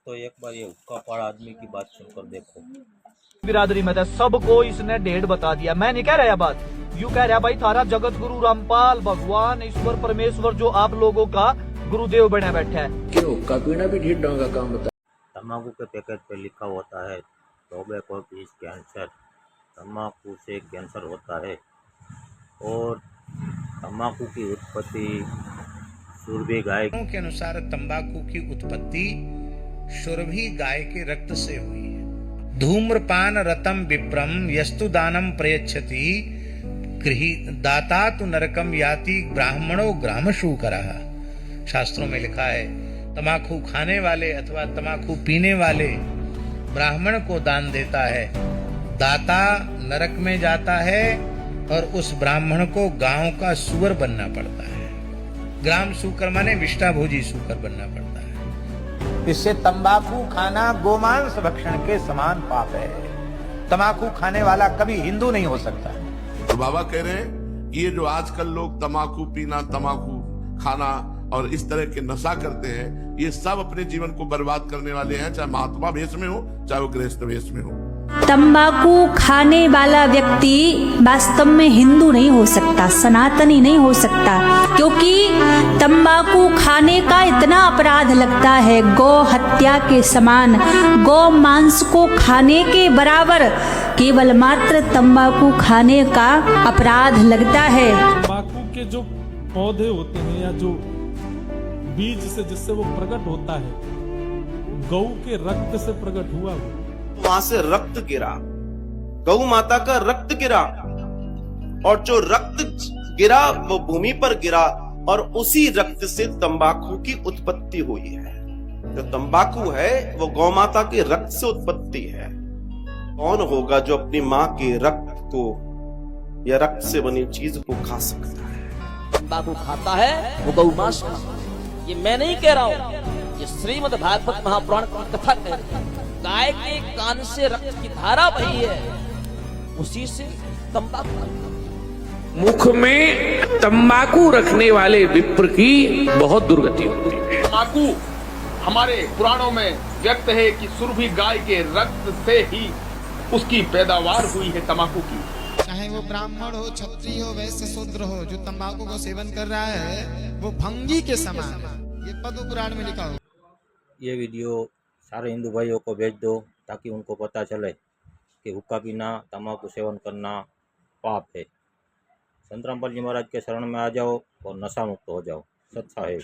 तो एक बार ये हुक्का पाड़ आदमी की बात सुनकर देखो। बिरादरी में था, सबको इसने डेढ़ बता दिया। मैं नहीं कह रहा बात, यूं कह रहा भाई थारा जगत गुरु रामपाल भगवान ईश्वर परमेश्वर जो आप लोगों का गुरुदेव बने बैठा है। क्यों हुक्का पीना भी ढीठ का काम बता। तम्बाकू के पैकेट पे लिखा होता है टोबैको इज कैंसर, तम्बाकू से कैंसर होता है। और तम्बाकू की उत्पत्ति सुरभि गाय के अनुसार तंबाकू की उत्पत्ति सुरभि गाय के रक्त से हुई है। धूम्रपान रतम विप्रम यस्तु दानम प्रयच्छति गृही दाता तु नरकम याति ब्राह्मणो ग्रामशूकरः। शास्त्रों में लिखा है तंबाकू खाने वाले अथवा तंबाकू पीने वाले ब्राह्मण को दान देता है, दाता नरक में जाता है और उस ब्राह्मण को गांव का सुअर बनना पड़ता है। ग्राम शूकर माने विष्टाभोजी शूकर बनना पड़ता है। इससे तंबाकू खाना गोमांस भक्षण के समान पाप है। तंबाकू खाने वाला कभी हिंदू नहीं हो सकता। तो बाबा कह रहे हैं कि ये जो आजकल लोग तंबाकू पीना, तंबाकू खाना और इस तरह के नशा करते हैं, ये सब अपने जीवन को बर्बाद करने वाले हैं, चाहे महात्मा भेष में हो चाहे वो गृहस्थ भेष में हो। तंबाकू खाने वाला व्यक्ति वास्तव में हिंदू नहीं हो सकता, सनातनी नहीं हो सकता, क्योंकि तंबाकू खाने का इतना अपराध लगता है, गौ हत्या के समान, गौ मांस को खाने के बराबर केवल मात्र तंबाकू खाने का अपराध लगता है। तंबाकू के जो पौधे होते हैं या जो बीज से जिससे वो प्रकट होता है, गौ के रक्त से प्रकट हुआ वो, वहां से रक्त गिरा, गौ माता का रक्त गिरा, और जो रक्त गिरा वो भूमि पर गिरा और उसी रक्त से तंबाकू की उत्पत्ति हुई है। जो तंबाकू है वो गौ माता के रक्त से उत्पत्ति है। कौन होगा जो अपनी माँ के रक्त को या रक्त से बनी चीज को खा सकता है? तंबाकू खाता है वो गौ मांस खाता है। ये मैं नहीं कह रहा हूँ, ये श्रीमद् भागवत महापुराण की कथा कह रही है। गाय के कान से रक्त की धारा बही है, उसी से तंबाकू। मुख में तंबाकू रखने वाले विप्र की बहुत दुर्गति होती है। तंबाकू हमारे पुराणों में व्यक्त है कि सुरभि गाय के रक्त से ही उसकी पैदावार हुई है तंबाकू की। चाहे वो ब्राह्मण हो, क्षत्रिय हो, वैश्य शूद्र हो, जो तंबाकू को सेवन कर रहा है वो भंगी के समान। ये पद्म पुराण में लिखा हो। ये वीडियो सारे हिंदू भाइयों को भेज दो ताकि उनको पता चले कि हुक्का पीना, तंबाकू सेवन करना पाप है। संत रामपाल जी महाराज के शरण में आ जाओ और नशा मुक्त हो जाओ। सच्चा है।